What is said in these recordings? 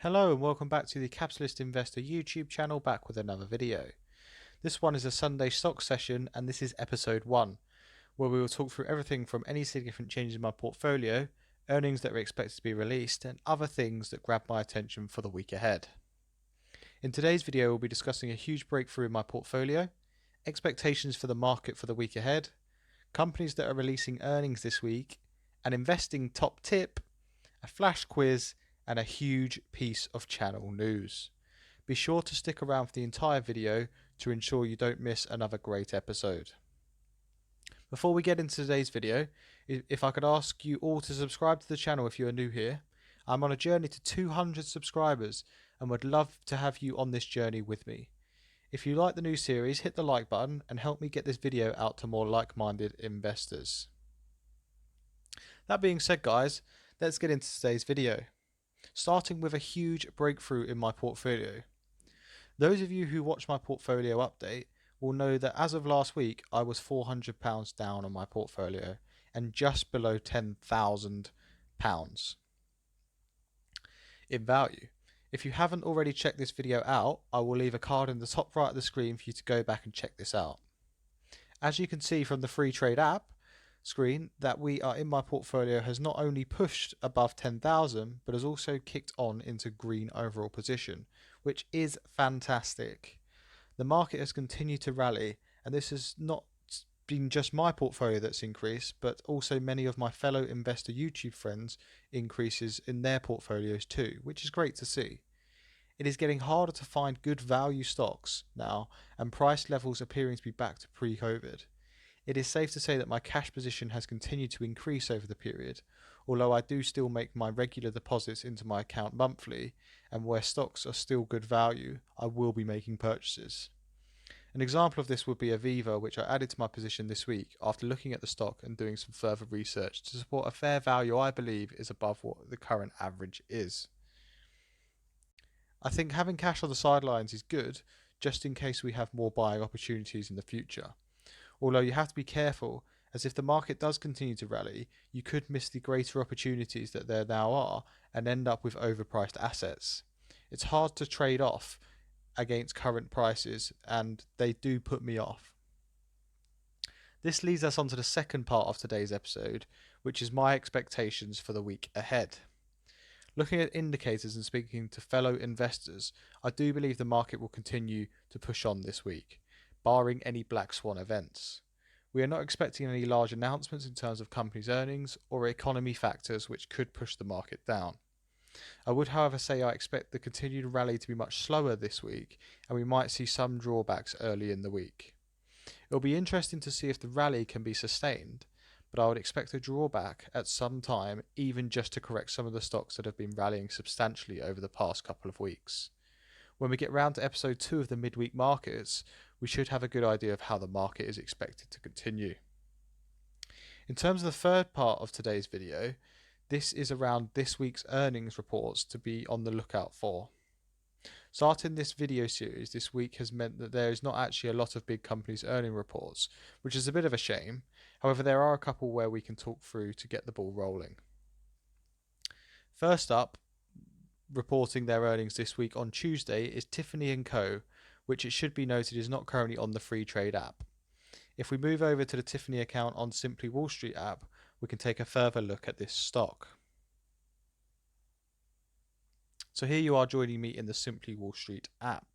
Hello and welcome back to the Capitalist Investor YouTube channel, back with another video. This one is a Sunday stock session and this is episode 1, where we will talk through everything from any significant changes in my portfolio, earnings that are expected to be released, and other things that grab my attention for the week ahead. In today's video we'll be discussing a huge breakthrough in my portfolio, expectations for the market for the week ahead, companies that are releasing earnings this week, an investing top tip, a flash quiz, and a huge piece of channel news. Be sure to stick around for the entire video to ensure you don't miss another great episode. Before we get into today's video, if I could ask you all to subscribe to the channel if you are new here. I'm on a journey to 200 subscribers and would love to have you on this journey with me. If you like the new series, hit the like button and help me get this video out to more like-minded investors. That being said, guys, let's get into today's video. Starting with a huge breakthrough in my portfolio. Those of you who watch my portfolio update will know that as of last week I was £400 down on my portfolio and just below £10,000 in value. If you haven't already checked this video out, I will leave a card in the top right of the screen for you to go back and check this out. As you can see from the FreeTrade app screen, that we are in my portfolio has not only pushed above 10,000 but has also kicked on into green overall position, which is fantastic. The market has continued to rally, and this has not been just my portfolio that's increased, but also many of my fellow investor YouTube friends increases in their portfolios too, which is great to see. It is getting harder to find good value stocks now, and price levels appearing to be back to pre-COVID. It is safe to say that my cash position has continued to increase over the period, although I do still make my regular deposits into my account monthly, and where stocks are still good value, I will be making purchases. An example of this would be Aviva, which I added to my position this week after looking at the stock and doing some further research to support a fair value I believe is above what the current average is. I think having cash on the sidelines is good, just in case we have more buying opportunities in the future. Although you have to be careful, as if the market does continue to rally, you could miss the greater opportunities that there now are and end up with overpriced assets. It's hard to trade off against current prices, and they do put me off. This leads us on to the second part of today's episode, which is my expectations for the week ahead. Looking at indicators and speaking to fellow investors, I do believe the market will continue to push on this week, barring any black swan events. We are not expecting any large announcements in terms of companies' earnings or economy factors which could push the market down. I would, however, say I expect the continued rally to be much slower this week, and we might see some drawbacks early in the week. It will be interesting to see if the rally can be sustained, but I would expect a drawback at some time, even just to correct some of the stocks that have been rallying substantially over the past couple of weeks. When we get round to episode 2 of the midweek markets, we should have a good idea of how the market is expected to continue. In terms of the third part of today's video, this is around this week's earnings reports to be on the lookout for. Starting this video series this week has meant that there is not actually a lot of big companies' earning reports, which is a bit of a shame. However, there are a couple where we can talk through to get the ball rolling. First up, reporting their earnings this week on Tuesday is Tiffany & Co., which it should be noted is not currently on the FreeTrade app. If we move over to the Tiffany account on Simply Wall Street app, we can take a further look at this stock. So here you are joining me in the Simply Wall Street app.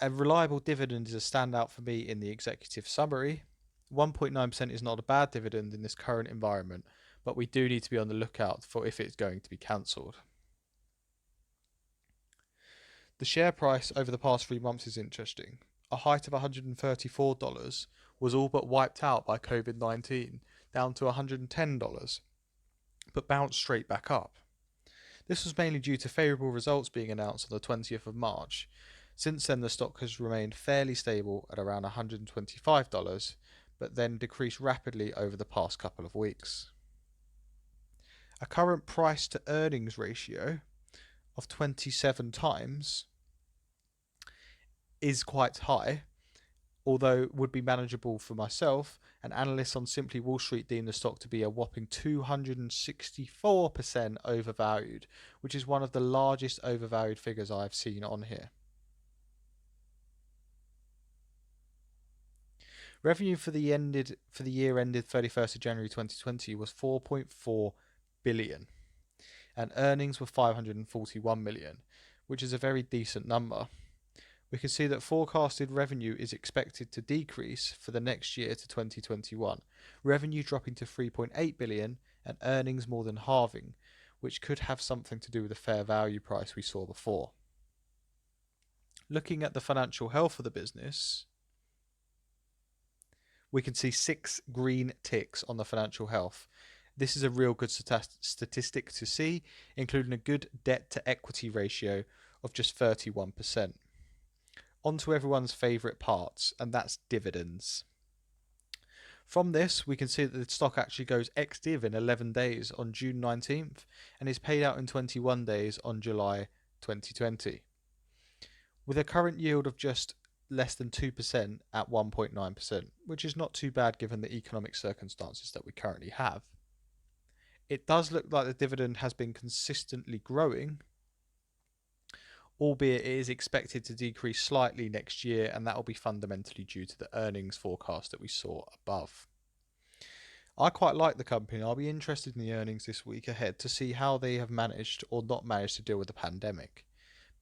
A reliable dividend is a standout for me in the executive summary. 1.9% is not a bad dividend in this current environment, but we do need to be on the lookout for if it's going to be cancelled. The share price over the past 3 months is interesting. A height of $134 was all but wiped out by COVID-19, down to $110, but bounced straight back up. This was mainly due to favourable results being announced on the 20th of March. Since then, the stock has remained fairly stable at around $125, but then decreased rapidly over the past couple of weeks. A current price to earnings ratio of 27 times is quite high, Although would be manageable for myself, and analysts on Simply Wall Street deem the stock to be a whopping 264% overvalued, which is one of the largest overvalued figures I've seen on here. Revenue for the year ended 31st of January 2020 was 4.4 billion, and earnings were 541 million, which is a very decent number. We can see that forecasted revenue is expected to decrease for the next year to 2021, revenue dropping to 3.8 billion and earnings more than halving, which could have something to do with the fair value price we saw before. Looking at the financial health of the business, we can see 6 green ticks on the financial health. This is a real good statistic to see, including a good debt to equity ratio of just 31%. On to everyone's favourite parts, and that's dividends. From this, we can see that the stock actually goes ex-div in 11 days on June 19th and is paid out in 21 days on July 2020. With a current yield of just less than 2% at 1.9%, which is not too bad given the economic circumstances that we currently have. It does look like the dividend has been consistently growing, albeit it is expected to decrease slightly next year, and that will be fundamentally due to the earnings forecast that we saw above. I quite like the company. I'll be interested in the earnings this week ahead to see how they have managed or not managed to deal with the pandemic.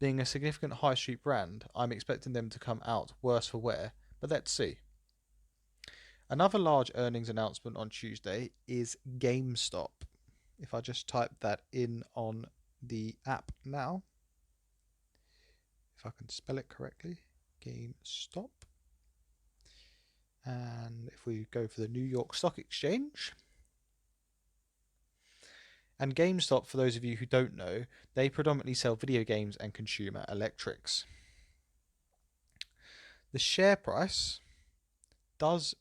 Being a significant high street brand, I'm expecting them to come out worse for wear, but let's see. Another large earnings announcement on Tuesday is GameStop. If I just type that in on the app now, if I can spell it correctly, GameStop. And if we go for the New York Stock Exchange, and GameStop, for those of you who don't know, they predominantly sell video games and consumer electrics. The share price has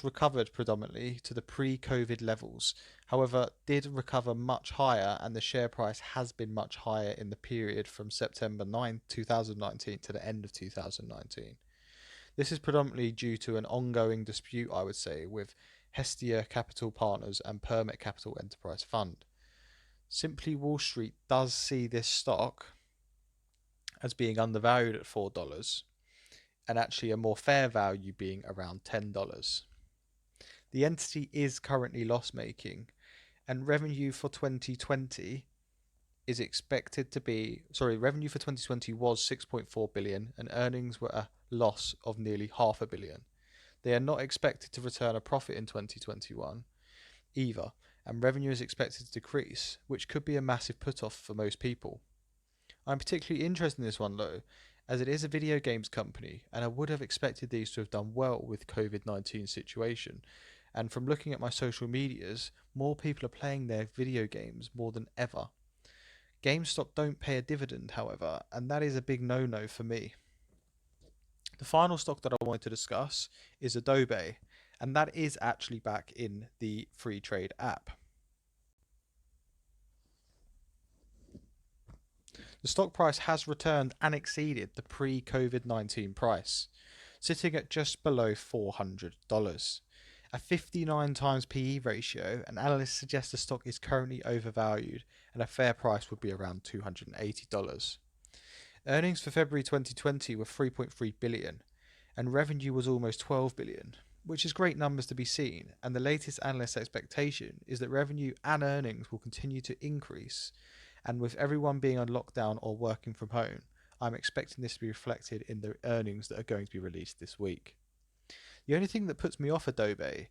recovered predominantly to the pre-COVID levels. However, did recover much higher, and the share price has been much higher in the period from September 9, 2019 to the end of 2019. This is predominantly due to an ongoing dispute, I would say, with Hestia Capital Partners and Permit Capital Enterprise Fund. Simply Wall Street does see this stock as being undervalued at $4, and actually a more fair value being around $10. The entity is currently loss-making, and revenue for 2020 is expected to be, revenue for 2020 was 6.4 billion and earnings were a loss of nearly $500 million. They are not expected to return a profit in 2021 either, and revenue is expected to decrease, which could be a massive put-off for most people. I'm particularly interested in this one though, as it is a video games company, and I would have expected these to have done well with COVID-19 situation. And from looking at my social medias, more people are playing their video games more than ever. GameStop don't pay a dividend, however, and that is a big no-no for me. The final stock that I wanted to discuss is Adobe, and that is actually back in the FreeTrade app. The stock price has returned and exceeded the pre-COVID-19 price, sitting at just below $400. A 59 times PE ratio, and analysts suggest the stock is currently overvalued and a fair price would be around $280. Earnings for February 2020 were 3.3 billion and revenue was almost 12 billion, which is great numbers to be seen, and the latest analyst expectation is that revenue and earnings will continue to increase, and with everyone being on lockdown or working from home, I'm expecting this to be reflected in the earnings that are going to be released this week. The only thing that puts me off Adobe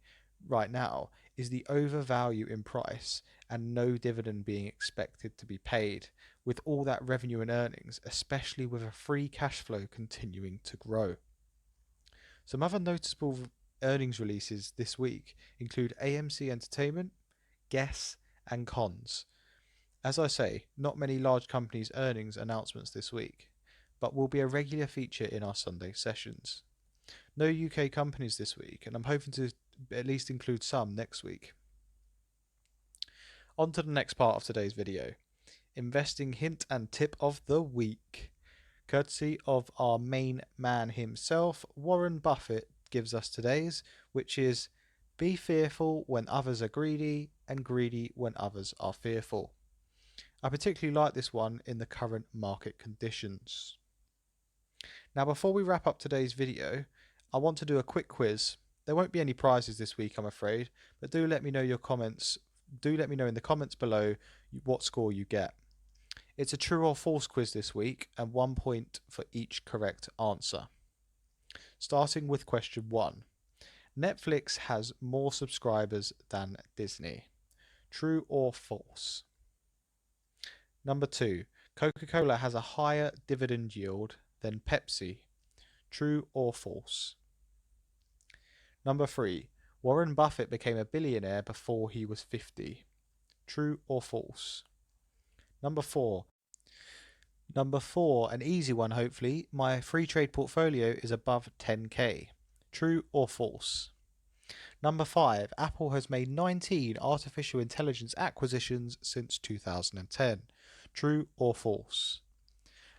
right now is the overvalue in price and no dividend being expected to be paid with all that revenue and earnings, especially with a free cash flow continuing to grow. Some other noticeable earnings releases this week include AMC Entertainment, Guess, and Cons. As I say, not many large companies' earnings announcements this week, but will be a regular feature in our Sunday sessions. No UK companies this week, and I'm hoping to at least include some next week. On to the next part of today's video. Investing hint and tip of the week. courtesy of our main man himself, Warren Buffett, gives us today's, which is be fearful when others are greedy and greedy when others are fearful. I particularly like this one in the current market conditions. Now, before we wrap up today's video, I want to do a quick quiz. There won't be any prizes this week, I'm afraid, but do let me know your comments. Do let me know in the comments below what score you get. It's a true or false quiz this week, and 1 point for each correct answer. Starting with question 1. Netflix has more subscribers than Disney. True or false? Number 2. Coca-Cola has a higher dividend yield than Pepsi. True or false? Number 3. Warren Buffett became a billionaire before he was 50. True or false? Number 4. An easy one hopefully. My free trade portfolio is above 10k. True or false? Number 5. Apple has made 19 artificial intelligence acquisitions since 2010. True or false?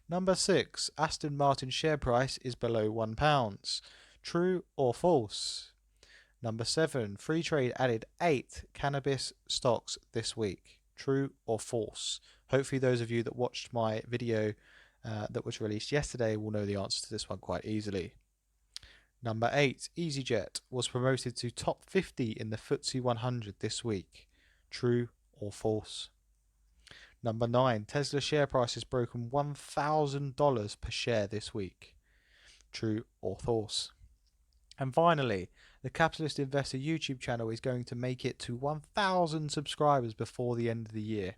Number 6. Aston Martin's share price is below £1. True or false? Number 7. FreeTrade added 8 cannabis stocks this week. True or false? Hopefully those of you that watched my video that was released yesterday will know the answer to this one quite easily. Number 8. EasyJet was promoted to top 50 in the FTSE 100 this week. True or false? Number 9. Tesla share price has broken $1,000 per share this week. True or false? And finally, the Capitalist Investor YouTube channel is going to make it to 1,000 subscribers before the end of the year.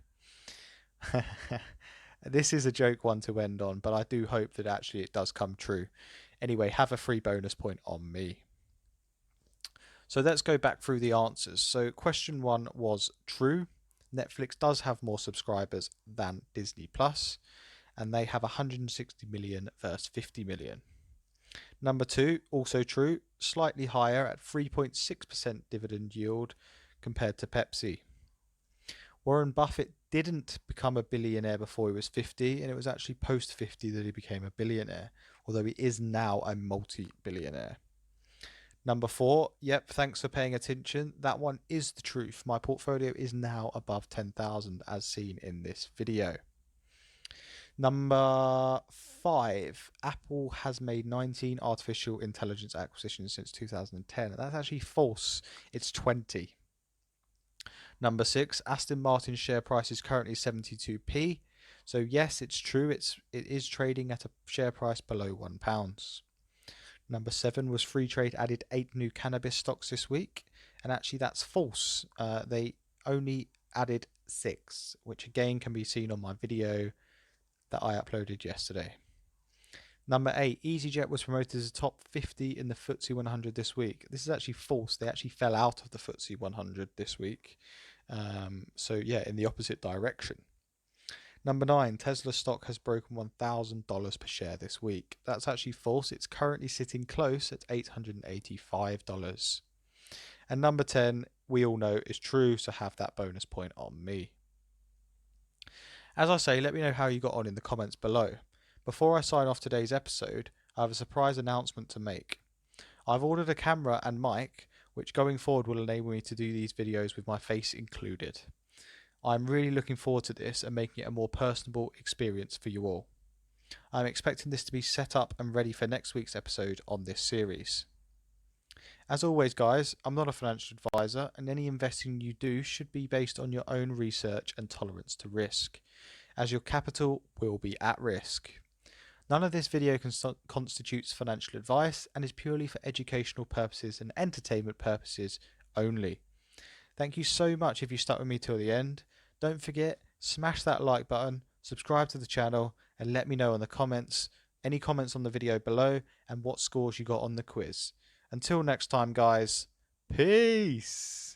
This is a joke one to end on, but I do hope that actually it does come true. Anyway, have a free bonus point on me. So let's go back through the answers. So question 1 was true. Netflix does have more subscribers than Disney Plus, and they have 160 million versus 50 million. Number 2, also true, slightly higher at 3.6% dividend yield compared to Pepsi. Warren Buffett didn't become a billionaire before he was 50, and it was actually post 50 that he became a billionaire, although he is now a multi-billionaire. Number 4, yep, thanks for paying attention. That one is the truth. My portfolio is now above 10,000 as seen in this video. Number 5, Apple has made 19 artificial intelligence acquisitions since 2010. That's actually false. It's 20. Number 6, Aston Martin's share price is currently 72p. So yes, it's true. It is trading at a share price below £1. Number 7 was FreeTrade added 8 new cannabis stocks this week, and actually that's false. They only added 6, which again can be seen on my video that I uploaded yesterday. Number 8, EasyJet was promoted as top 50 in the FTSE 100 this week. This is actually false. They actually fell out of the FTSE 100 this week. So yeah, in the opposite direction. Number 9, Tesla stock has broken $1,000 per share this week. That's actually false. It's currently sitting close at $885. And number 10, we all know is true, so have that bonus point on me. As I say, let me know how you got on in the comments below. Before I sign off today's episode, I have a surprise announcement to make. I've ordered a camera and mic, which going forward will enable me to do these videos with my face included. I'm really looking forward to this and making it a more personable experience for you all. I'm expecting this to be set up and ready for next week's episode on this series. As always guys, I'm not a financial advisor, and any investing you do should be based on your own research and tolerance to risk, as your capital will be at risk. None of this video constitutes financial advice and is purely for educational purposes and entertainment purposes only. Thank you so much if you stuck with me till the end. Don't forget, smash that like button, subscribe to the channel, and let me know in the comments, any comments on the video below, and what scores you got on the quiz. Until next time guys, peace!